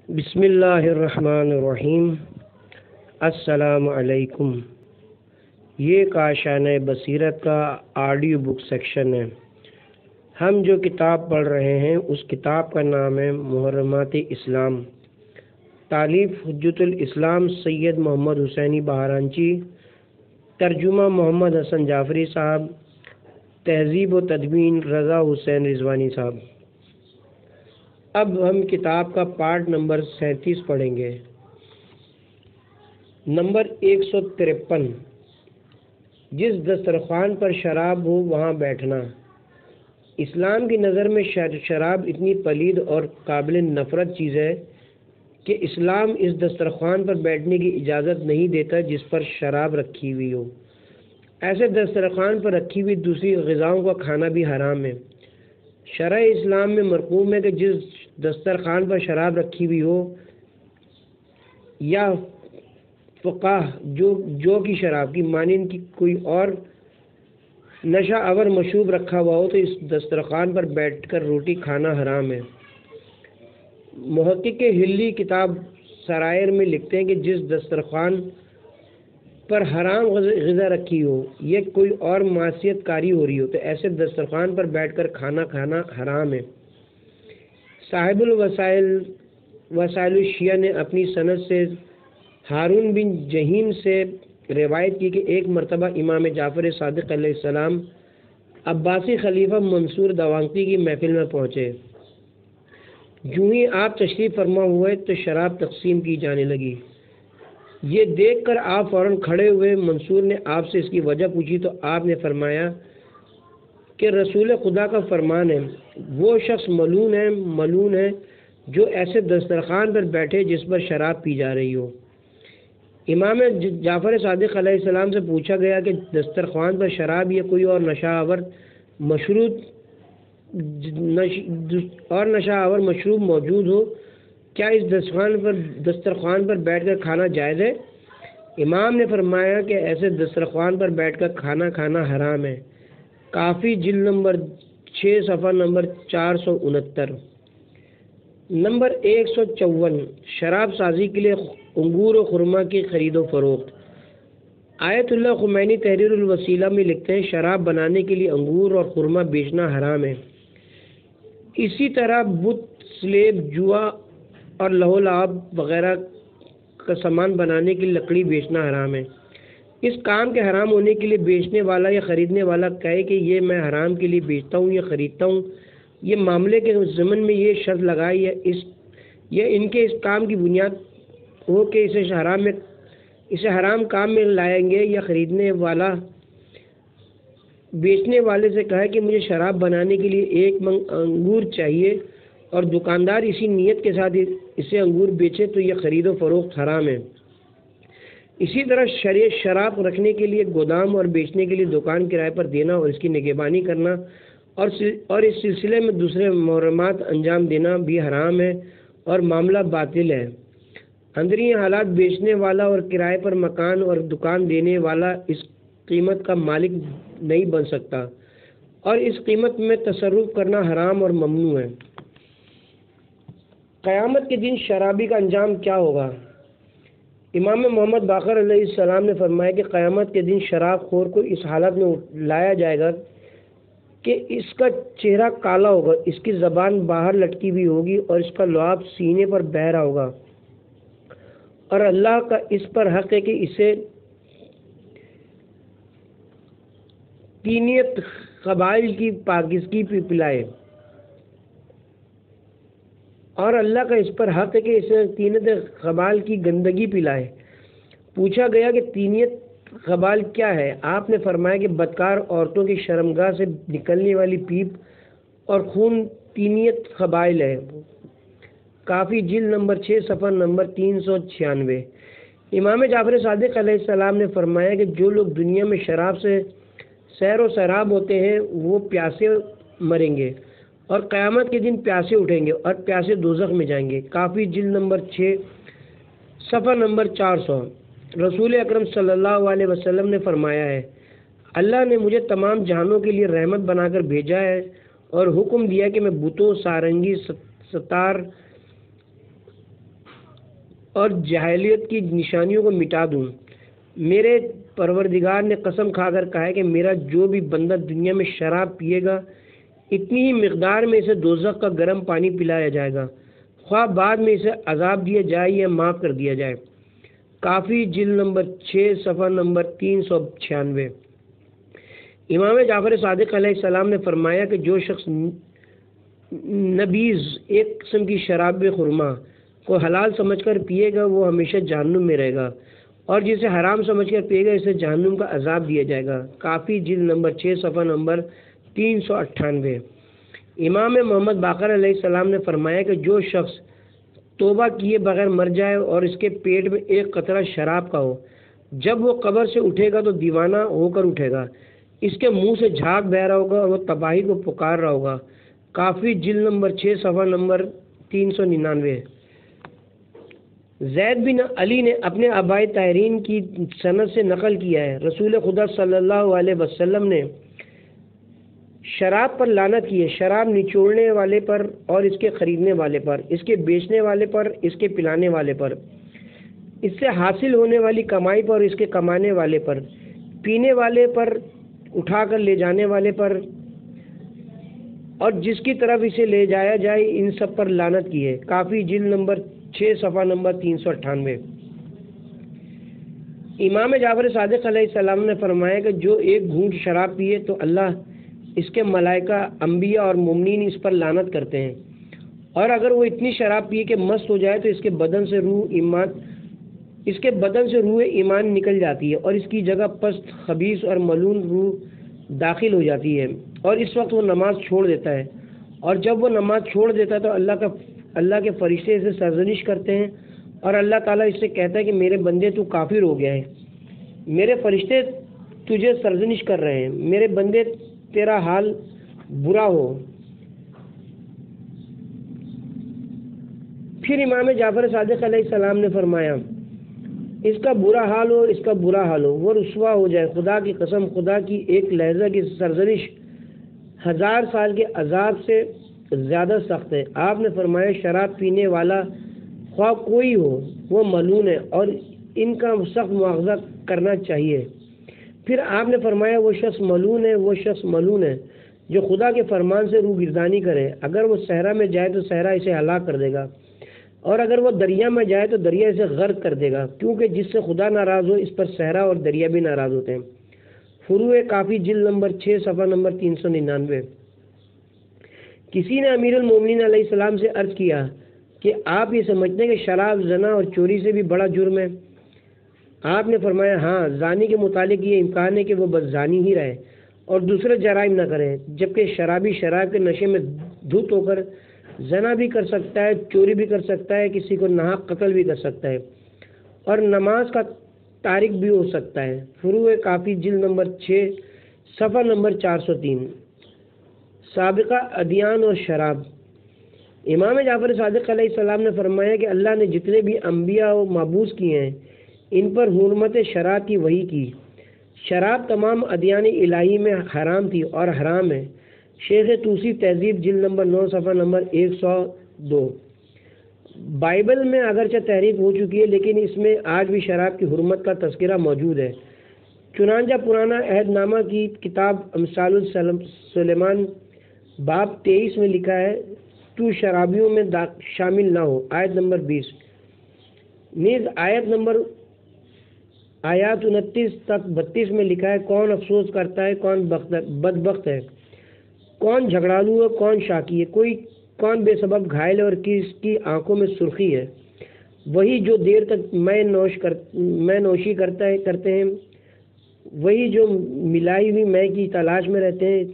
بسم اللہ الرحمن الرحیم۔ السلام علیکم۔ یہ کاشانہ بصیرت کا آڈیو بک سیکشن ہے۔ ہم جو کتاب پڑھ رہے ہیں اس کتاب کا نام ہے محرمات اسلام، تالیف حجت الاسلام سید محمد حسینی بہارانچی، ترجمہ محمد حسن جعفری صاحب، تہذیب و تدوین رضا حسین رضوانی صاحب۔ اب ہم کتاب کا پارٹ نمبر 37 پڑھیں گے۔ نمبر 153، جس دسترخوان پر شراب ہو وہاں بیٹھنا۔ اسلام کی نظر میں شراب اتنی پلید اور قابل نفرت چیز ہے کہ اسلام اس دسترخوان پر بیٹھنے کی اجازت نہیں دیتا جس پر شراب رکھی ہوئی ہو۔ ایسے دسترخوان پر رکھی ہوئی دوسری غذاؤں کا کھانا بھی حرام ہے۔ شرع اسلام میں مرقوم ہے کہ جس دسترخوان پر شراب رکھی ہوئی ہو یا فقہ جو کی شراب کی مانند کی کوئی اور نشہ آور مشروب رکھا ہوا ہو تو اس دسترخوان پر بیٹھ کر روٹی کھانا حرام ہے۔ محقق ہلی کتاب سرائر میں لکھتے ہیں کہ جس دسترخوان پر حرام غذا رکھی ہو یا کوئی اور معصیت کاری ہو رہی ہو تو ایسے دسترخوان پر بیٹھ کر کھانا حرام ہے۔ صاحب وسائل الشیعہ نے اپنی سند سے ہارون بن جہیم سے روایت کی کہ ایک مرتبہ امام جعفر صادق علیہ السلام عباسی خلیفہ منصور دوانقی کی محفل میں پہنچے۔ یوں ہی آپ تشریف فرما ہوئے تو شراب تقسیم کی جانے لگی۔ یہ دیکھ کر آپ فوراً کھڑے ہوئے۔ منصور نے آپ سے اس کی وجہ پوچھی تو آپ نے فرمایا کہ رسول خدا کا فرمان ہے، وہ شخص ملعون ہے جو ایسے دسترخوان پر بیٹھے جس پر شراب پی جا رہی ہو۔ امام جعفر صادق علیہ السلام سے پوچھا گیا کہ دسترخوان پر شراب یا کوئی اور نشہ آور مشروب موجود ہو، کیا اس دسترخوان پر بیٹھ کر کھانا جائز ہے؟ امام نے فرمایا کہ ایسے دسترخوان پر بیٹھ کر کھانا حرام ہے۔ کافی جلد نمبر 6 صفحہ نمبر 469۔ نمبر 154، شراب سازی کے لیے انگور و خرما کی خرید و فروخت۔ آیت اللہ خمینی تحریر الوسیلہ میں لکھتے ہیں شراب بنانے کے لیے انگور اور خرما بیچنا حرام ہے۔ اسی طرح بت، سلیب، جوا اور لہو لعاب وغیرہ کا سامان بنانے کی لکڑی بیچنا حرام ہے۔ اس کام کے حرام ہونے کے لیے بیچنے والا یا خریدنے والا کہے کہ یہ میں حرام کے لیے بیچتا ہوں یا خریدتا ہوں، یہ معاملے کے ضمن میں یہ شرط لگائے یا ان کے اس کام کی بنیاد ہو کہ اسے حرام کام میں لائیں گے، یا خریدنے والا بیچنے والے سے کہا کہ مجھے شراب بنانے کے لیے 1 منگ انگور چاہیے اور دکاندار اسی نیت کے ساتھ اسے انگور بیچے تو یہ خرید و فروخت حرام ہے۔ اسی طرح شراب رکھنے کے لیے گودام اور بیچنے کے لیے دکان کرائے پر دینا اور اس کی نگہبانی کرنا اور اس سلسلے میں دوسرے محرمات انجام دینا بھی حرام ہے اور معاملہ باطل ہے۔ اندرین حالات بیچنے والا اور کرائے پر مکان اور دکان دینے والا اس قیمت کا مالک نہیں بن سکتا اور اس قیمت میں تصرف کرنا حرام اور ممنوع ہے۔ قیامت کے دن شرابی کا انجام کیا ہوگا؟ امام محمد باقر علیہ السلام نے فرمایا کہ قیامت کے دن شراب خور کو اس حالت میں لایا جائے گا کہ اس کا چہرہ کالا ہوگا، اس کی زبان باہر لٹکی ہوئی ہوگی اور اس کا لعاب سینے پر بہہ رہا ہوگا، اور اللہ کا اس پر حق ہے کہ اسے تینیت قبائل کی پاکیزگی پلائے، اور اللہ کا اس پر حق ہے کہ اسے تینیت قبائل کی گندگی پلائے۔ پوچھا گیا کہ تینیت قبائل کیا ہے؟ آپ نے فرمایا کہ بدکار عورتوں کی شرمگاہ سے نکلنے والی پیپ اور خون تینیت قبائل ہے۔ کافی جلد نمبر 6 صفحہ نمبر 396۔ امام جعفر صادق علیہ السلام نے فرمایا کہ جو لوگ دنیا میں شراب سے سیر و سراب ہوتے ہیں وہ پیاسے مریں گے اور قیامت کے دن پیاسے اٹھیں گے اور پیاسے دوزخ میں جائیں گے۔ کافی جلد نمبر 6 صفحہ نمبر 400۔ رسول اکرم صلی اللہ علیہ وسلم نے فرمایا ہے، اللہ نے مجھے تمام جہانوں کے لیے رحمت بنا کر بھیجا ہے اور حکم دیا کہ میں بتوں، سارنگی، ستار اور جاہلیت کی نشانیوں کو مٹا دوں۔ میرے پروردگار نے قسم کھا کر کہا ہے کہ میرا جو بھی بندہ دنیا میں شراب پیے گا اتنی ہی مقدار میں اسے دوزخ کا گرم پانی پلایا جائے گا، خواہ بعد میں اسے عذاب دیا جائے یا معاف کر دیا جائے۔ کافی جلد نمبر 6 صفحہ نمبر 396۔ امام جعفر صادق علیہ السلام نے فرمایا کہ جو شخص نبیذ ایک قسم کی شراب خرما کو حلال سمجھ کر پیے گا وہ ہمیشہ جہنم میں رہے گا، اور جسے حرام سمجھ کر پیے گا اسے جہنم کا عذاب دیا جائے گا۔ کافی جلد نمبر 6 صفحہ نمبر 398۔ امام محمد باقر علیہ السلام نے فرمایا کہ جو شخص توبہ کیے بغیر مر جائے اور اس کے پیٹ میں ایک قطرہ شراب کا ہو، جب وہ قبر سے اٹھے گا تو دیوانہ ہو کر اٹھے گا، اس کے منہ سے جھاگ بہ رہا ہوگا اور وہ تباہی کو پکار رہا ہوگا۔ کافی جلد نمبر 6 صفحہ نمبر 399۔ زید بن علی نے اپنے آباء طاہرین کی سند سے نقل کیا ہے، رسول خدا صلی اللہ علیہ وسلم نے شراب پر لعنت کی ہے، شراب نچوڑنے والے پر اور اس کے خریدنے والے پر، اس کے بیچنے والے پر، اس کے پلانے والے پر، اس سے حاصل ہونے والی کمائی پر اور اس کے کمانے والے پر، پینے والے پر، اٹھا کر لے جانے والے پر اور جس کی طرف اسے لے جایا جائے، ان سب پر لعنت کی ہے۔ کافی جلد نمبر 6 صفحہ نمبر 398۔ امام جعفر صادق علیہ السلام نے فرمایا کہ جو ایک گھونٹ شراب پیے تو اللہ، اس کے ملائکہ، انبیاء اور مومنین اس پر لعنت کرتے ہیں، اور اگر وہ اتنی شراب پیے کہ مست ہو جائے تو اس کے بدن سے روح ایمان نکل جاتی ہے اور اس کی جگہ پست، خبیث اور ملعون روح داخل ہو جاتی ہے، اور اس وقت وہ نماز چھوڑ دیتا ہے، اور جب وہ نماز چھوڑ دیتا ہے تو اللہ کے فرشتے اسے سرزنش کرتے ہیں، اور اللہ تعالیٰ اس سے کہتا ہے کہ میرے بندے تو کافر ہو گیا ہے، میرے فرشتے تجھے سرزنش کر رہے ہیں، میرے بندے تیرا حال برا ہو۔ پھر امام جعفر صادق علیہ السلام نے فرمایا اس کا برا حال ہو، اس کا برا حال ہو، وہ رسوا ہو جائے، خدا کی قسم، خدا کی ایک لحظہ کی سرزنش 1000 سال کے عذاب سے زیادہ سخت ہے۔ آپ نے فرمایا شراب پینے والا خواہ کوئی ہو وہ ملعون ہے اور ان کا سخت مواخذہ کرنا چاہیے۔ پھر آپ نے فرمایا وہ شخص ملعون ہے جو خدا کے فرمان سے روگردانی کرے، اگر وہ صحرا میں جائے تو صحرا اسے ہلاک کر دے گا، اور اگر وہ دریا میں جائے تو دریا اسے غرق کر دے گا، کیونکہ جس سے خدا ناراض ہو اس پر صحرا اور دریا بھی ناراض ہوتے ہیں۔ فروع کافی جلد نمبر 6 صفحہ نمبر 399۔ کسی نے امیر المومنین علیہ السلام سے عرض کیا کہ آپ یہ سمجھتے ہیں کہ شراب، زنا اور چوری سے بھی بڑا جرم ہے؟ آپ نے فرمایا ہاں، زانی کے متعلق یہ امکان ہے کہ وہ بس زانی ہی رہے اور دوسرے جرائم نہ کرے، جبکہ شرابی شراب کے نشے میں دھت ہو کر زنا بھی کر سکتا ہے، چوری بھی کر سکتا ہے، کسی کو ناحق قتل بھی کر سکتا ہے اور نماز کا تارک بھی ہو سکتا ہے۔ فروع کافی جلد نمبر 6 صفحہ نمبر 403۔ سابقہ ادیان اور شراب۔ امام جعفر صادق علیہ السلام نے فرمایا کہ اللہ نے جتنے بھی انبیاء و مبعوث کیے ہیں ان پر حرمت شراب کی وحی کی۔ شراب تمام ادیان الہی میں حرام تھی اور حرام ہے۔ شیخ توسی تہذیب جلد نمبر 9 صفحہ نمبر 102۔ بائبل میں اگرچہ تحریف ہو چکی ہے لیکن اس میں آج بھی شراب کی حرمت کا تذکرہ موجود ہے۔ چنانچہ پرانا عہد نامہ کی کتاب امثال سلیمان باب 23 میں لکھا ہے تو شرابیوں میں شامل نہ ہو، آیت نمبر 20۔ نیز آیات 29 تک 32 میں لکھا ہے کون افسوس کرتا ہے، کون بدبخت ہے، کون جھگڑالو ہے، کون شاکی ہے، کون بے سبب گھائل ہے اور کس کی آنکھوں میں سرخی ہے، وہی جو دیر تک میں نوشی کرتے ہیں، وہی جو ملائی ہوئی میں کی تلاش میں رہتے ہیں،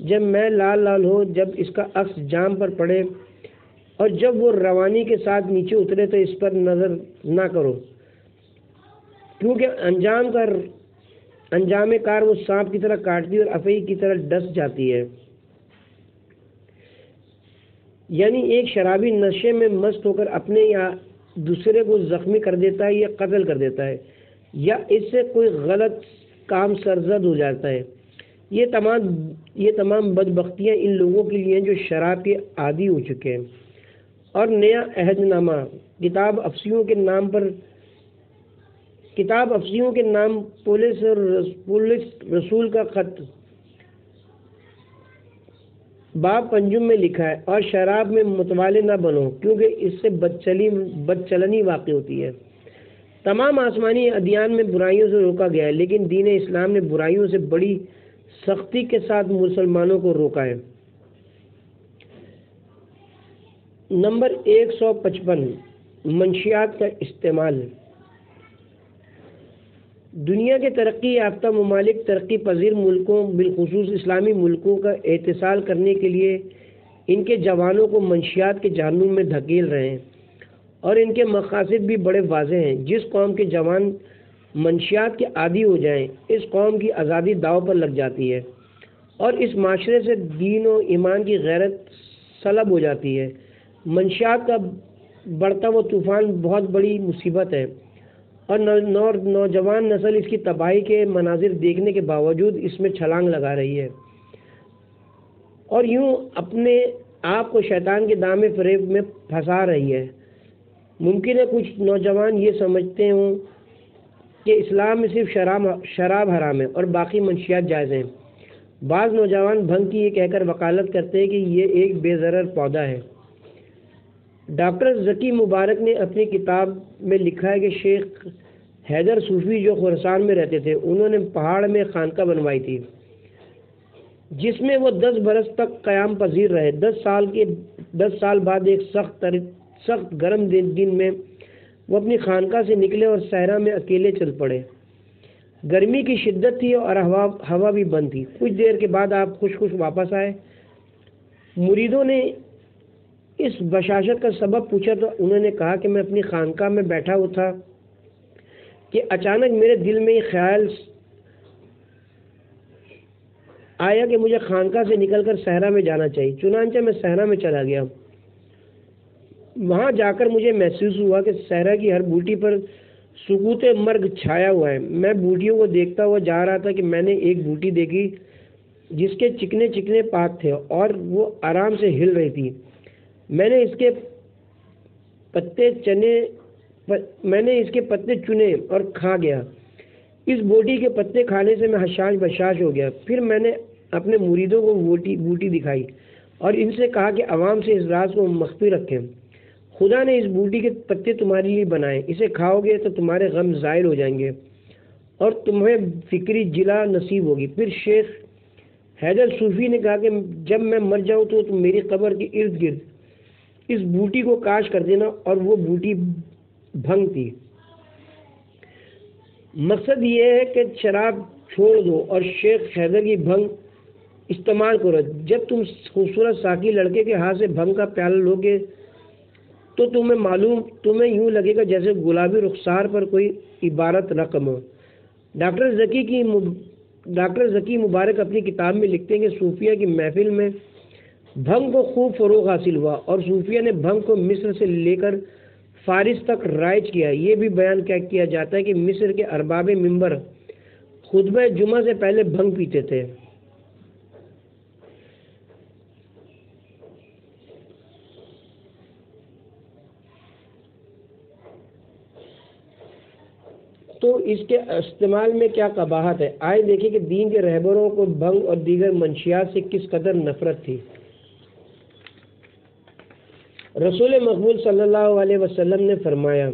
جب میں لال ہو، جب اس کا عکس جام پر پڑے اور جب وہ روانی کے ساتھ نیچے اترے تو اس پر نظر نہ کرو، کیونکہ انجام کار وہ سانپ کی طرح کاٹتی اور افعی کی طرح ڈس جاتی ہے۔ یعنی ایک شرابی نشے میں مست ہو کر اپنے یا دوسرے کو زخمی کر دیتا ہے یا قتل کر دیتا ہے یا اس سے کوئی غلط کام سرزد ہو جاتا ہے۔ یہ تمام بدبختیاں ان لوگوں کے لیے ہیں جو شراب کے عادی ہو چکے ہیں اور نیا عہد نامہ کتاب افسیوں کے نام پولیس رسول کا خط باب پنجم میں لکھا ہے، اور شراب میں متوالے نہ بنو کیونکہ اس سے بدچلنی واقع ہوتی ہے۔ تمام آسمانی ادیان میں برائیوں سے روکا گیا ہے، لیکن دین اسلام نے برائیوں سے بڑی سختی کے ساتھ مسلمانوں کو روکا ہے۔ نمبر 155 منشیات کا استعمال۔ دنیا کے ترقی یافتہ ممالک ترقی پذیر ملکوں بالخصوص اسلامی ملکوں کا اتصال کرنے کے لیے ان کے جوانوں کو منشیات کے جہنم میں دھکیل رہے ہیں، اور ان کے مقاصد بھی بڑے واضح ہیں۔ جس قوم کے جوان منشیات کے عادی ہو جائیں، اس قوم کی آزادی داؤ پر لگ جاتی ہے، اور اس معاشرے سے دین و ایمان کی غیرت سلب ہو جاتی ہے۔ منشیات کا بڑھتا ہوا طوفان بہت بڑی مصیبت ہے، اور نوجوان نسل اس کی تباہی کے مناظر دیکھنے کے باوجود اس میں چھلانگ لگا رہی ہے، اور یوں اپنے آپ کو شیطان کے دام فریب میں پھنسا رہی ہے۔ ممکن ہے کچھ نوجوان یہ سمجھتے ہوں کہ اسلام میں صرف شراب حرام ہے اور باقی منشیات جائز ہیں۔ بعض نوجوان بھنگ کی یہ کہہ کر وکالت کرتے ہیں کہ یہ ایک بے ضرر پودا ہے۔ ڈاکٹر ذکی مبارک نے اپنی کتاب میں لکھا ہے کہ شیخ حیدر صوفی جو خراسان میں رہتے تھے، انہوں نے پہاڑ میں خانقاہ بنوائی تھی جس میں وہ 10 برس تک قیام پذیر رہے۔ 10 سال بعد ایک سخت گرم دن میں وہ اپنی خانقاہ سے نکلے اور صحرا میں اکیلے چل پڑے۔ گرمی کی شدت تھی اور ہوا بھی بند تھی۔ کچھ دیر کے بعد آپ خوش واپس آئے۔ مریدوں نے اس بشاشت کا سبب پوچھا تو انہوں نے کہا کہ میں اپنی خانقاہ میں بیٹھا ہوا تھا کہ اچانک میرے دل میں یہ خیال آیا کہ مجھے خانقاہ سے نکل کر صحرا میں جانا چاہیے۔ چنانچہ میں صحرا میں چلا گیا۔ وہاں جا کر مجھے محسوس ہوا کہ صحرا کی ہر بوٹی پر سکوت مرگ چھایا ہوا ہے۔ میں بوٹیوں کو دیکھتا ہوا جا رہا تھا کہ میں نے ایک بوٹی دیکھی جس کے چکنے پات تھے اور وہ آرام سے ہل رہی تھی۔ میں نے اس کے پتے چنے اور کھا گیا۔ اس بوٹی کے پتے کھانے سے میں حشاش بشاش ہو گیا۔ پھر میں نے اپنے مریدوں کو بوٹی دکھائی اور ان سے کہا کہ عوام سے اس راز کو مخفی رکھیں۔ خدا نے اس بوٹی کے پتے تمہارے لیے بنائے، اسے کھاؤ گے تو تمہارے غم زائل ہو جائیں گے اور تمہیں فکری جلا نصیب ہوگی۔ پھر شیخ حیدر صوفی نے کہا کہ جب میں مر جاؤں تو میری قبر کے ارد گرد اس بوٹی کو کاش کر دینا، اور وہ بوٹی بھنگ تھی۔ مقصد یہ ہے کہ شراب چھوڑ دو اور شیخ حیدر کی بھنگ استعمال کرو۔ جب تم خوبصورت ساقی لڑکے کے ہاتھ سے بھنگ کا پیالہ لو گے تو تمہیں یوں لگے گا جیسے گلابی رخسار پر کوئی عبارت رقم ہو۔ ڈاکٹر ذکی مبارک اپنی کتاب میں لکھتے ہیں کہ صوفیہ کی محفل میں بھنگ کو خوب فروغ حاصل ہوا، اور صوفیہ نے بھنگ کو مصر سے لے کر فارس تک رائج کیا۔ یہ بھی بیان کیا جاتا ہے کہ مصر کے ارباب منبر خطبہ جمعہ سے پہلے بھنگ پیتے تھے۔ تو اس کے استعمال میں کیا قباحت ہے؟ آئے دیکھیں کہ دین کے رہبروں کو بھنگ اور دیگر منشیات سے کس قدر نفرت تھی۔ رسول مقبول صلی اللہ علیہ وسلم نے فرمایا،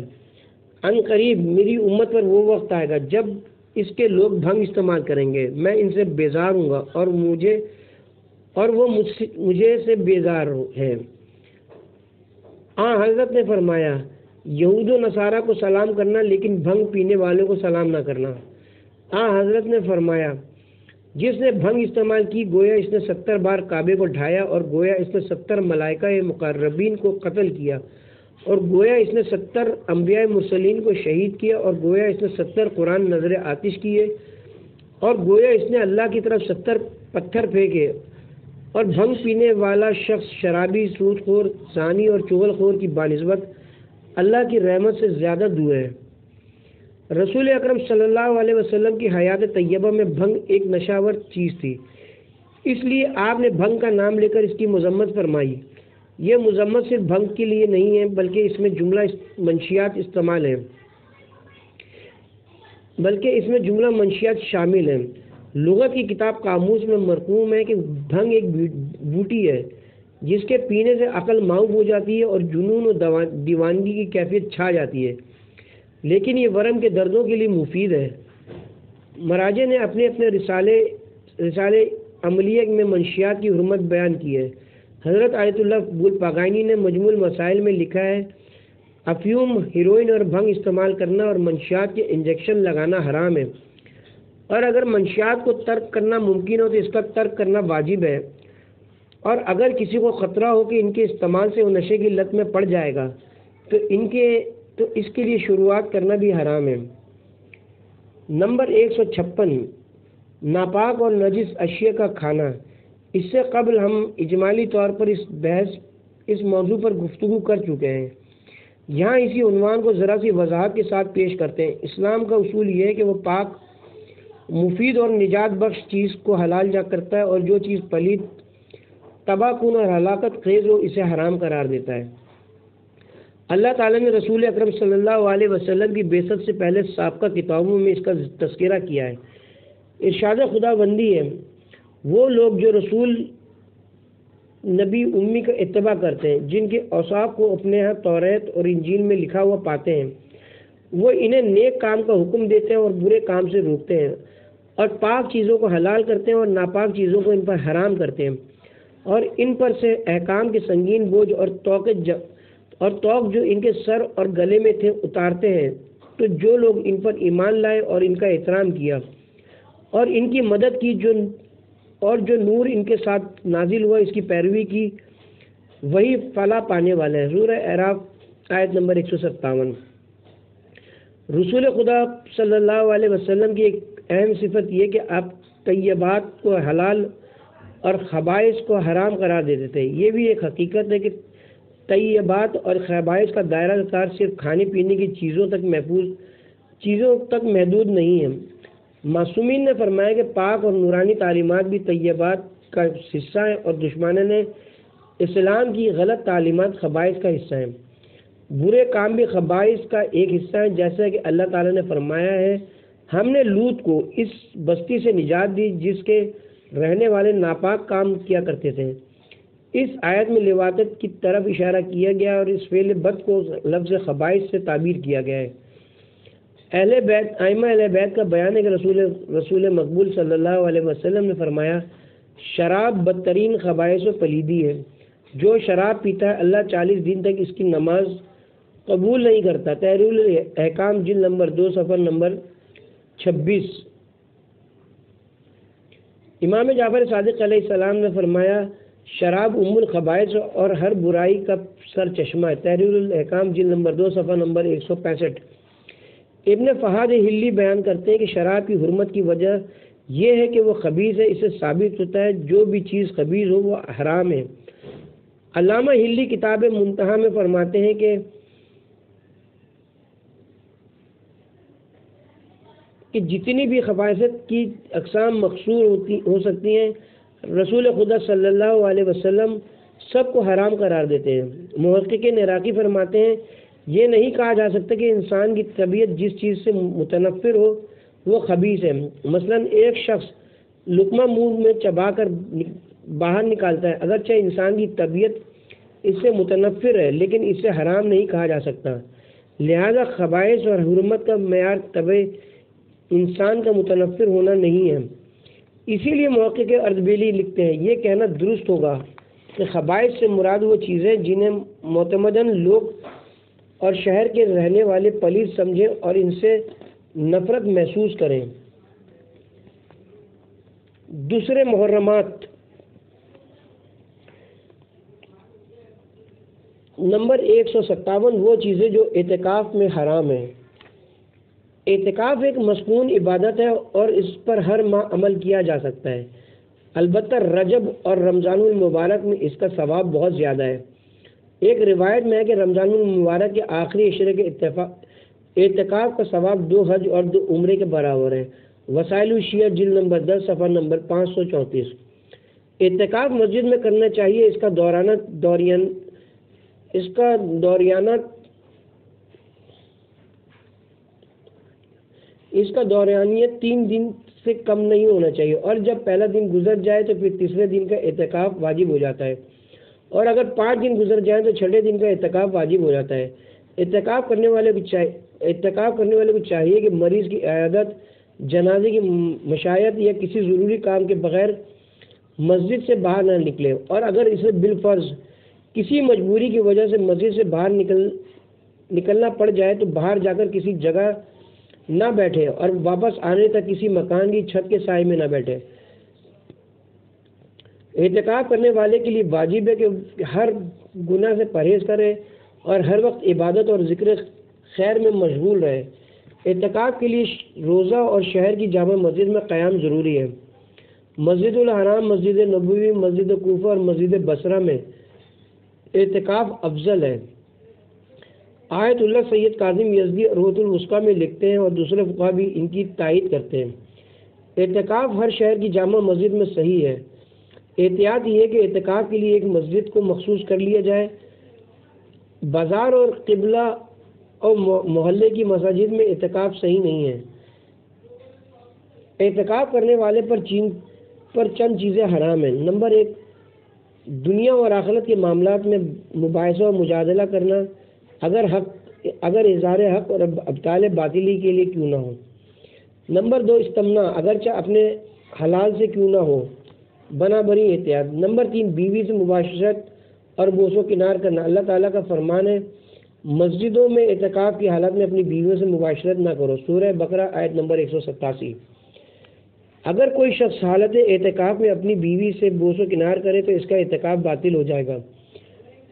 ان قریب میری امت پر وہ وقت آئے گا جب اس کے لوگ بھنگ استعمال کریں گے، میں ان سے بیزار ہوں گا اور وہ مجھے سے بیزار ہیں۔ حضرت نے فرمایا، یہود و نصارہ کو سلام کرنا لیکن بھنگ پینے والوں کو سلام نہ کرنا۔ حضرت نے فرمایا، جس نے بھنگ استعمال کی گویا اس نے 70 بار کعبے کو ڈھایا، اور گویا اس نے 70 ملائکہ مقربین کو قتل کیا، اور گویا اس نے 70 انبیاء مرسلین کو شہید کیا، اور گویا اس نے 70 قرآن نظر آتش کیے، اور گویا اس نے اللہ کی طرف 70 پتھر پھینکے۔ اور بھنگ پینے والا شخص شرابی، سود خور، زانی اور چغل خور کی بانسبت اللہ کی رحمت سے زیادہ دور ہے۔ رسول اکرم صلی اللہ علیہ وسلم کی حیات طیبہ میں بھنگ ایک نشاور چیز تھی، اس لیے آپ نے بھنگ کا نام لے کر اس کی مذمت فرمائی۔ یہ مذمت صرف بھنگ کے لیے نہیں ہے بلکہ اس میں جملہ منشیات شامل ہیں۔ لغت کی کتاب قاموس میں مرقوم ہے کہ بھنگ ایک بوٹی ہے جس کے پینے سے عقل معوف ہو جاتی ہے اور جنون و دیوانگی کی کیفیت چھا جاتی ہے، لیکن یہ ورم کے دردوں کے لیے مفید ہے۔ مراجع نے اپنے رسالے عملیہ میں منشیات کی حرمت بیان کی ہے۔ حضرت آیت اللہ بولپاگانی نے مجموع المسائل میں لکھا ہے، افیوم، ہیروئن اور بھنگ استعمال کرنا اور منشیات کے انجیکشن لگانا حرام ہے، اور اگر منشیات کو ترک کرنا ممکن ہو تو اس کا ترک کرنا واجب ہے، اور اگر کسی کو خطرہ ہو کہ ان کے استعمال سے وہ نشے کی لت میں پڑ جائے گا تو اس کے لیے شروعات کرنا بھی حرام ہے۔ نمبر 156، ناپاک اور نجس اشیاء کا کھانا۔ اس سے قبل ہم اجمالی طور پر اس موضوع پر گفتگو کر چکے ہیں، یہاں اسی عنوان کو ذرا سی وضاحت کے ساتھ پیش کرتے ہیں۔ اسلام کا اصول یہ ہے کہ وہ پاک، مفید اور نجات بخش چیز کو حلال جا کرتا ہے، اور جو چیز پلید، تباہ کن اور ہلاکت خیز ہو اسے حرام قرار دیتا ہے۔ اللہ تعالیٰ نے رسول اکرم صلی اللہ علیہ وسلم کی بعثت سے پہلے سابقہ کتابوں میں اس کا تذکرہ کیا ہے۔ ارشاد خدا بندی ہے، وہ لوگ جو رسول نبی امی کا اتباع کرتے ہیں، جن کے اوصاف کو اپنے ہاں توریت اور انجیل میں لکھا ہوا پاتے ہیں، وہ انہیں نیک کام کا حکم دیتے ہیں اور برے کام سے روکتے ہیں، اور پاک چیزوں کو حلال کرتے ہیں اور ناپاک چیزوں کو ان پر حرام کرتے ہیں، اور ان پر سے احکام کے سنگین بوجھ اور توق جو ان کے سر اور گلے میں تھے اتارتے ہیں۔ تو جو لوگ ان پر ایمان لائے اور ان کا احترام کیا اور ان کی مدد کی، جو نور ان کے ساتھ نازل ہوا اس کی پیروی کی، وہی فلاح پانے والے ہیں۔ سورہ اعراف آیت نمبر 157۔ رسول خدا صلی اللہ علیہ وسلم کی ایک اہم صفت یہ کہ آپ طیبات کو حلال اور خبائث کو حرام قرار دیتے تھے۔ یہ بھی ایک حقیقت ہے کہ طیبات اور خبائث کا دائرہ کار صرف کھانے پینے کی چیزوں تک محدود نہیں ہے۔ معصومین نے فرمایا کہ پاک اور نورانی تعلیمات بھی طیبات کا حصہ ہیں، اور دشمنان اسلام کی غلط تعلیمات خبائث کا حصہ ہیں۔ برے کام بھی خبائث کا ایک حصہ ہیں، جیسا کہ اللہ تعالیٰ نے فرمایا ہے، ہم نے لوط کو اس بستی سے نجات دی جس کے رہنے والے ناپاک کام کیا کرتے تھے۔ اس آیت میں لواطت کی طرف اشارہ کیا گیا اور اس فعل بد کو لفظ خبائث سے تعبیر کیا گیا ہے۔ ائمہ اہل بیت کا بیان ہے کہ رسول مقبول صلی اللہ علیہ وسلم نے فرمایا، شراب بدترین خبائث و پلیدی ہے۔ جو شراب پیتا ہے اللہ 40 دن تک اس کی نماز قبول نہیں کرتا۔ تحریر الاحکام جلد نمبر 2 صفحہ نمبر 26۔ امام جعفر صادق علیہ السلام نے فرمایا، شراب ام الخبائث اور ہر برائی کا سر چشمہ ہے۔ تحریر الاحکام جلد نمبر 2 صفحہ نمبر 165۔ ابن فہد ہلی بیان کرتے ہیں کہ شراب کی حرمت کی وجہ یہ ہے کہ وہ خبیث ہے، اس سے ثابت ہوتا ہے جو بھی چیز خبیث ہو وہ حرام ہے۔ علامہ ہلی کتاب منتہا میں فرماتے ہیں کہ جتنی بھی خبائثت کی اقسام مقصور ہو سکتی ہیں، رسول خدا صلی اللہ علیہ وسلم سب کو حرام قرار دیتے ہیں۔ محققین عراقی فرماتے ہیں، یہ نہیں کہا جا سکتا کہ انسان کی طبیعت جس چیز سے متنفر ہو وہ خبیث ہے۔ مثلا ایک شخص لقمہ منہ میں چبا کر باہر نکالتا ہے، اگرچہ انسان کی طبیعت اس سے متنفر ہے لیکن اسے حرام نہیں کہا جا سکتا۔ لہذا خبائث اور حرمت کا معیار طبع انسان کا متنفر ہونا نہیں ہے۔ اسی لیے محقق اردبیلی لکھتے ہیں، یہ کہنا درست ہوگا کہ خبائث سے مراد وہ چیزیں جنہیں معتمدن لوگ اور شہر کے رہنے والے پلید سمجھیں اور ان سے نفرت محسوس کریں۔ دوسرے محرمات۔ نمبر 157، وہ چیزیں جو اعتکاف میں حرام ہیں۔ اعتکاف ایک مسکون عبادت ہے اور اس پر ہر ماہ عمل کیا جا سکتا ہے، البتہ رجب اور رمضان المبارک میں اس کا ثواب بہت زیادہ ہے۔ ایک روایت میں ہے کہ رمضان المبارک کے آخری عشرے کے اعتکاف کا ثواب 2 حج اور 2 عمرے کے برابر ہے۔ وسائل الشیعہ جلد نمبر 10 صفحہ نمبر 534۔ اعتکاف مسجد میں کرنا چاہیے، اس کا اس کا دورانیت 3 دن سے کم نہیں ہونا چاہیے، اور جب پہلا دن گزر جائے تو پھر تیسرے دن کا اعتکاف واجب ہو جاتا ہے، اور اگر 5 دن گزر جائیں تو چھٹے دن کا اعتکاف واجب ہو جاتا ہے۔ اعتکاف کرنے والے کو چاہیے کہ مریض کی عیادت، جنازے کی مشایعت یا کسی ضروری کام کے بغیر مسجد سے باہر نہ نکلے، اور اگر اسے بالفرض کسی مجبوری کی وجہ سے مسجد سے باہر نکلنا پڑ جائے تو باہر جا کر کسی جگہ نہ بیٹھے، اور واپس آنے تک کسی مکان کی چھت کے سائے میں نہ بیٹھے۔ اعتکاف کرنے والے کے لیے واجب ہے کہ ہر گناہ سے پرہیز کرے اور ہر وقت عبادت اور ذکر خیر میں مشغول رہے۔ اعتکاف کے لیے روزہ اور شہر کی جامع مسجد میں قیام ضروری ہے۔ مسجد الحرام، مسجد نبوی، مسجد کوفہ اور مسجد بصرہ میں اعتکاف افضل ہے۔ آیت اللہ سید کاظم یزدی روح الوثقی میں لکھتے ہیں اور دوسرے فقہا بھی ان کی تائید کرتے ہیں، اعتکاف ہر شہر کی جامع مسجد میں صحیح ہے۔ احتیاط یہ ہے کہ اعتکاف کے لیے ایک مسجد کو مخصوص کر لیا جائے۔ بازار اور قبلہ اور محلے کی مساجد میں اعتکاف صحیح نہیں ہے۔ اعتکاف کرنے والے پر چند چیزیں حرام ہیں۔ نمبر 1، دنیا اور آخرت کے معاملات میں مباحثہ اور مجادلہ کرنا، اگر اظہار حق اور ابطال باطلی کے لیے کیوں نہ ہو۔ نمبر 2، استمنا، اگرچہ اپنے حلال سے کیوں نہ ہو، بنا بری احتیاط۔ نمبر 3، بیوی سے مباشرت اور بوس و کنار کرنا۔ اللہ تعالیٰ کا فرمان ہے، مسجدوں میں اعتکاف کی حالت میں اپنی بیویوں سے مباشرت نہ کرو، سورہ بقرہ آیت نمبر 187۔ اگر کوئی شخص حالت اعتکاف میں اپنی بیوی سے بوس و کنار کرے تو اس کا اعتکاف باطل ہو جائے گا۔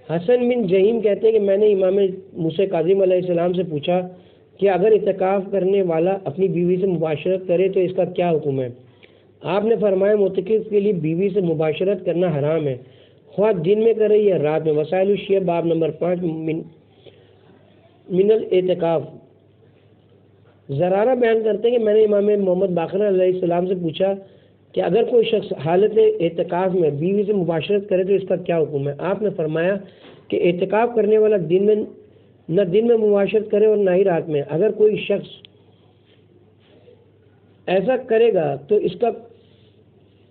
حسن بن جہیم کہتے ہیں کہ میں نے امام موسیٰ کاظم علیہ السلام سے پوچھا کہ اگر اعتکاف کرنے والا اپنی بیوی سے مباشرت کرے تو اس کا کیا حکم ہے؟ آپ نے فرمایا، معتکف کے لیے بیوی سے مباشرت کرنا حرام ہے، خواہ دن میں کرے یا رات میں۔ وسائل الشیعہ باب نمبر 5 من الاعتکاف۔ زرارہ بیان کرتے ہیں کہ میں نے امام محمد باقر علیہ السلام سے پوچھا کہ اگر کوئی شخص حالت اعتکاف میں بیوی سے مباشرت کرے تو اس کا کیا حکم ہے؟ آپ نے فرمایا کہ اعتکاف کرنے والا نہ دن میں مباشرت کرے اور نہ ہی رات میں۔ اگر کوئی شخص ایسا کرے گا تو اس کا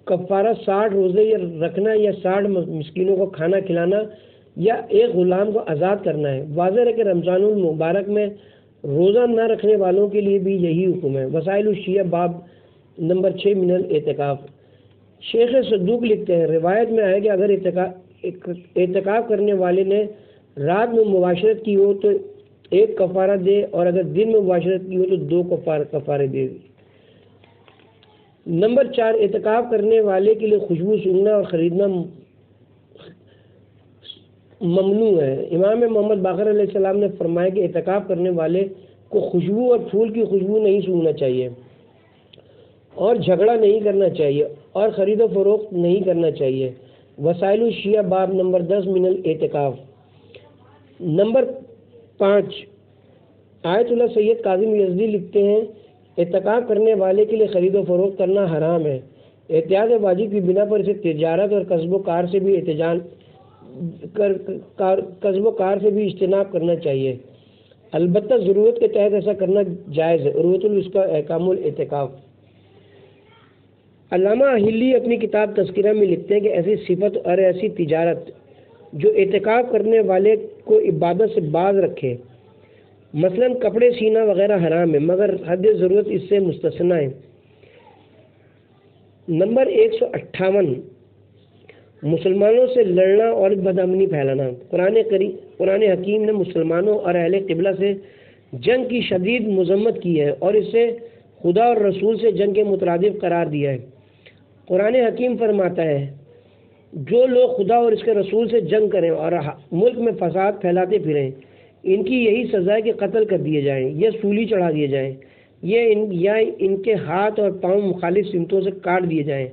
کفارہ 60 روزے یا رکھنا یا 60 مسکینوں کو کھانا کھلانا یا ایک غلام کو آزاد کرنا ہے۔ واضح ہے کہ رمضان المبارک میں روزہ نہ رکھنے والوں کے لیے بھی یہی حکم ہے۔ وسائل الشیعہ باب نمبر 6 من الاعتکاف۔ شیخ صدوق لکھتے ہیں، روایت میں آئے کہ اگر اعتکاف کرنے والے نے رات میں مباشرت کی ہو تو 1 کفارہ دے، اور اگر دن میں مباشرت کی ہو تو 2 کفارے دے۔ نمبر 4، اعتکاف کرنے والے کے لیے خوشبو سونگھنا اور خریدنا ممنوع ہے۔ امام محمد باقر علیہ السلام نے فرمایا کہ اعتکاف کرنے والے کو خوشبو اور پھول کی خوشبو نہیں سونگھنا چاہیے، اور جھگڑا نہیں کرنا چاہیے، اور خرید و فروخت نہیں کرنا چاہیے۔ وسائل الشیعہ باب نمبر 10 من الاعتکاف۔ نمبر 5، آیت اللہ سید کاظم یزدی لکھتے ہیں، اعتکاف کرنے والے کے لیے خرید و فروخت کرنا حرام ہے۔ احتیاط واجب کی بنا پر اسے تجارت اور کسب و کار سے بھی اجتناب کرنا چاہیے، البتہ ضرورت کے تحت ایسا کرنا جائز ہے۔ روح الوثقی احکام الاعتکاف۔ علامہ اہلی اپنی کتاب تذکرہ میں لکھتے ہیں کہ ایسی صفت اور ایسی تجارت جو اعتکاف کرنے والے کو عبادت سے باز رکھے، مثلا کپڑے سینا وغیرہ حرام ہے، مگر حد ضرورت اس سے مستثنی ہے۔ نمبر 158، مسلمانوں سے لڑنا اور بدامنی پھیلانا۔ قرآن حکیم نے مسلمانوں اور اہل قبلہ سے جنگ کی شدید مذمت کی ہے اور اسے خدا اور رسول سے جنگ کے مترادف قرار دیا ہے۔ قرآن حکیم فرماتا ہے، جو لوگ خدا اور اس کے رسول سے جنگ کریں اور ملک میں فساد پھیلاتے پھریں، ان کی یہی سزا ہے کہ قتل کر دیے جائیں یا سولی چڑھا دیے جائیں، یا ان کے ہاتھ اور پاؤں مخالف سمتوں سے کاٹ دیے جائیں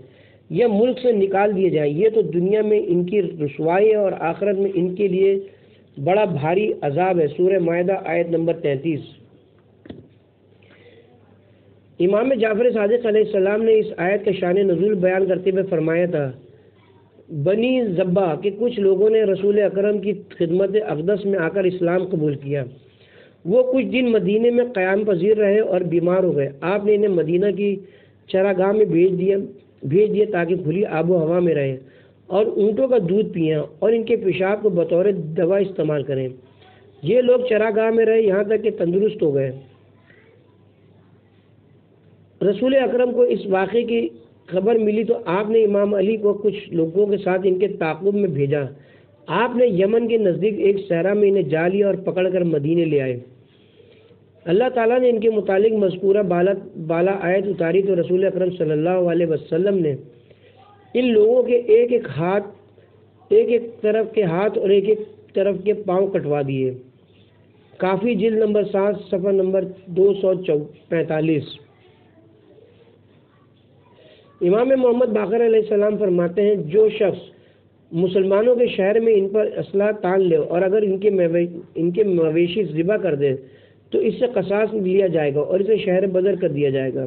یا ملک سے نکال دیے جائیں۔ یہ تو دنیا میں ان کی رسوائی ہے اور آخرت میں ان کے لیے بڑا بھاری عذاب ہے۔ سورہ مائدہ آیت نمبر 33۔ امام جعفر صادق علیہ السلام نے اس آیت کا شان نزول بیان کرتے ہوئے فرمایا تھا، بنی زبا کے کچھ لوگوں نے رسول اکرم کی خدمت اقدس میں آ کر اسلام قبول کیا۔ وہ کچھ دن مدینے میں قیام پذیر رہے اور بیمار ہو گئے۔ آپ نے انہیں مدینہ کی چراگاہ میں بھیج دیا تاکہ کھلی آب و ہوا میں رہیں اور اونٹوں کا دودھ پئیں اور ان کے پیشاب کو بطور دوا استعمال کریں۔ یہ لوگ چراگاہ میں رہے یہاں تک کہ تندرست ہو گئے۔ رسول اکرم کو اس واقعے کی خبر ملی تو آپ نے امام علی کو کچھ لوگوں کے ساتھ ان کے تعاقب میں بھیجا۔ آپ نے یمن کے نزدیک ایک صحرا میں انہیں جا لیا اور پکڑ کر مدینے لے آئے۔ اللہ تعالیٰ نے ان کے متعلق مذکورہ بالا آیت اتاری تو رسول اکرم صلی اللہ علیہ وسلم نے ان لوگوں کے ایک ایک طرف کے ہاتھ اور ایک طرف کے پاؤں کٹوا دیے۔ کافی جلد نمبر 7 صفحہ نمبر 245۔ امام محمد باقر علیہ السلام فرماتے ہیں جو شخص مسلمانوں کے شہر میں ان پر اسلحہ تان لے اور اگر ان کے مویشی ذبح کر دے تو اس سے قصاص لیا جائے گا اور اسے شہر بدر کر دیا جائے گا۔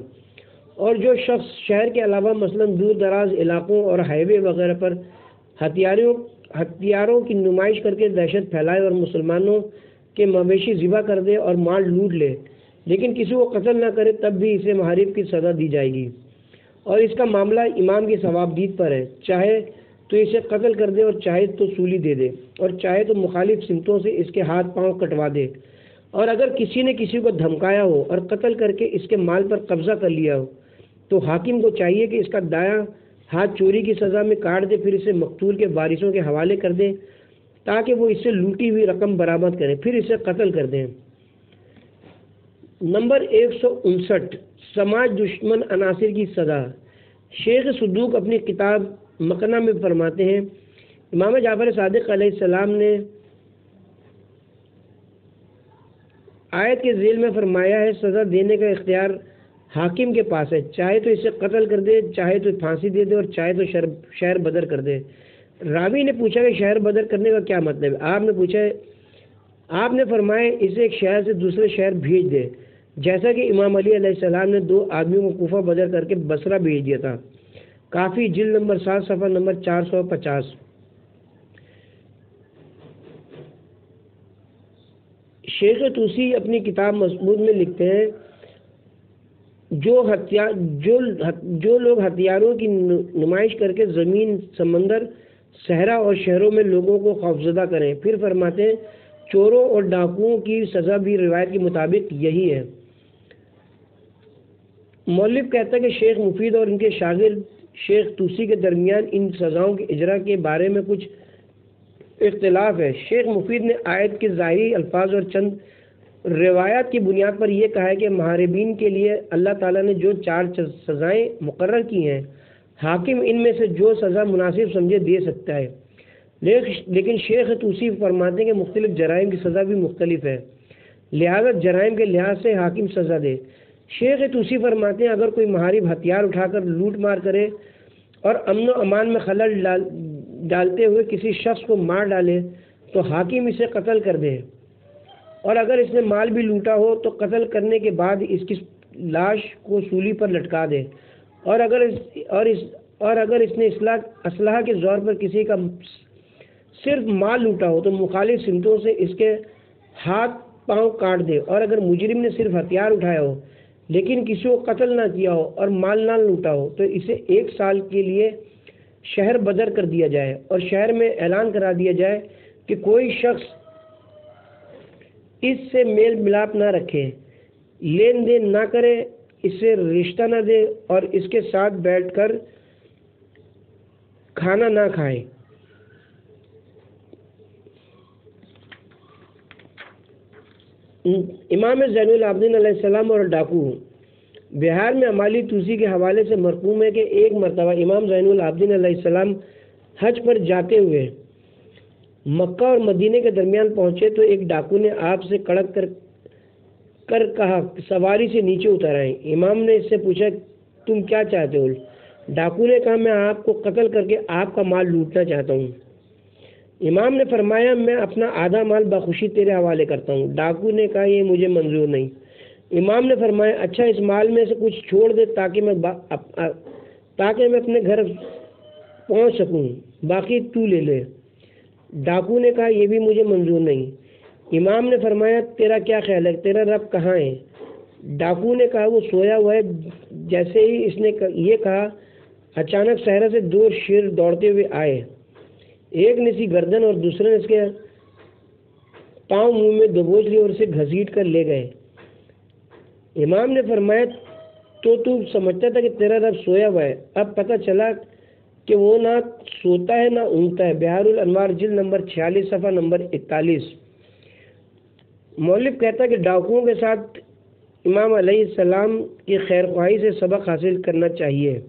اور جو شخص شہر کے علاوہ مثلا دور دراز علاقوں اور ہائی وے وغیرہ پر ہتھیاروں کی نمائش کر کے دہشت پھیلائے اور مسلمانوں کے مویشی ذبح کر دے اور مال لوٹ لے لیکن کسی کو قتل نہ کرے تب بھی اسے محارب کی سزا دی جائے گی اور اس کا معاملہ امام کی ثوابدید پر ہے، چاہے تو اسے قتل کر دے اور چاہے تو سولی دے دے اور چاہے تو مخالف سمتوں سے اس کے ہاتھ پاؤں کٹوا دے۔ اور اگر کسی نے کسی کو دھمکایا ہو اور قتل کر کے اس کے مال پر قبضہ کر لیا ہو تو حاکم کو چاہیے کہ اس کا دایاں ہاتھ چوری کی سزا میں کاٹ دے، پھر اسے مقتول کے وارثوں کے حوالے کر دے تاکہ وہ اس سے لوٹی ہوئی رقم برآمد کریں، پھر اسے قتل کر دیں۔ نمبر 159 سماج دشمن عناصر کی سزا۔ شیخ صدوق اپنی کتاب مقنع میں فرماتے ہیں امام جعفر صادق علیہ السلام نے آیت کے ذیل میں فرمایا ہے سزا دینے کا اختیار حاکم کے پاس ہے، چاہے تو اسے قتل کر دے، چاہے تو پھانسی دے دے اور چاہے تو شہر بدر کر دے۔ راوی نے پوچھا کہ شہر بدر کرنے کا کیا مطلب ہے؟ آپ نے فرمایا اسے ایک شہر سے دوسرے شہر بھیج دے، جیسا کہ امام علی علیہ السلام نے 2 آدمیوں کو کوفہ بدر کر کے بصرہ بھیج دیا تھا۔ کافی جلد نمبر 7 صفحہ نمبر 450۔ شیخ توسی اپنی کتاب مضمون میں لکھتے ہیں جو لوگ ہتھیاروں کی نمائش کر کے زمین، سمندر، صحرا اور شہروں میں لوگوں کو خوفزدہ کریں، پھر فرماتے ہیں چوروں اور ڈاکوؤں کی سزا بھی روایت کے مطابق یہی ہے۔ مؤلف کہتا ہے کہ شیخ مفید اور ان کے شاگرد شیخ توسی کے درمیان ان سزاؤں کے اجرا کے بارے میں کچھ اختلاف ہے۔ شیخ مفید نے آیت کے ظاہری الفاظ اور چند روایات کی بنیاد پر یہ کہا ہے کہ محاربین کے لیے اللہ تعالیٰ نے جو 4 سزائیں مقرر کی ہیں حاکم ان میں سے جو سزا مناسب سمجھے دے سکتا ہے، لیکن شیخ توسی فرماتے ہیں کہ مختلف جرائم کی سزا بھی مختلف ہے، لہذا جرائم کے لحاظ سے حاکم سزا دے۔ شیخ توسی فرماتے ہیں اگر کوئی محارب ہتھیار اٹھا کر لوٹ مار کرے اور امن و امان میں خلل ڈالتے ہوئے کسی شخص کو مار ڈالے تو حاکم اسے قتل کر دے، اور اگر اس نے مال بھی لوٹا ہو تو قتل کرنے کے بعد اس کی لاش کو سولی پر لٹکا دے، اور اگر اس نے اسلحہ کے زور پر کسی کا صرف مال لوٹا ہو تو مخالف سمتوں سے اس کے ہاتھ پاؤں کاٹ دے، اور اگر مجرم نے صرف ہتھیار اٹھایا ہو لیکن کسی کو قتل نہ کیا ہو اور مال نہ لوٹا ہو تو اسے 1 سال کے لیے شہر بدر کر دیا جائے اور شہر میں اعلان کرا دیا جائے کہ کوئی شخص اس سے میل ملاپ نہ رکھے، لین دین نہ کرے، اس سے رشتہ نہ دے اور اس کے ساتھ بیٹھ کر کھانا نہ کھائے۔ امام زین العابدین علیہ السلام اور ڈاکو۔ بہار میں امالی توسی کے حوالے سے مرقوم ہے کہ ایک مرتبہ امام زین العابدین علیہ السلام حج پر جاتے ہوئے مکہ اور مدینے کے درمیان پہنچے تو ایک ڈاکو نے آپ سے کڑک کر کہا سواری سے نیچے اتر آئیں۔ امام نے اس سے پوچھا تم کیا چاہتے ہو؟ ڈاکو نے کہا میں آپ کو قتل کر کے آپ کا مال لوٹنا چاہتا ہوں۔ امام نے فرمایا میں اپنا آدھا مال بخوشی تیرے حوالے کرتا ہوں۔ ڈاکو نے کہا یہ مجھے منظور نہیں۔ امام نے فرمایا اچھا اس مال میں سے کچھ چھوڑ دے تاکہ میں اپنے گھر پہنچ سکوں۔ باقی تو لے لے۔ ڈاکو نے کہا یہ بھی مجھے منظور نہیں۔ امام نے فرمایا تیرا کیا خیال ہے، تیرا رب کہاں ہے؟ ڈاکو نے کہا وہ سویا ہوا ہے۔ جیسے ہی اس نے یہ کہا اچانک صحرا سے دو شیر دوڑتے ہوئے آئے، ایک نے اس کی گردن اور دوسرے نے اس کے پاؤں منہ میں دبوچ لیے اور اسے گھسیٹ کر لے گئے۔ امام نے فرمایا تو سمجھتا تھا کہ تیرا رب سویا ہوا ہے، اب پتہ چلا کہ وہ نہ سوتا ہے نہ اونگتا ہے۔ بہار الانوار جلد نمبر 46 صفحہ نمبر 41۔ مؤلف کہتا ہے کہ ڈاکوؤں کے ساتھ امام علیہ السلام کی خیر خواہی سے سبق حاصل کرنا چاہیے۔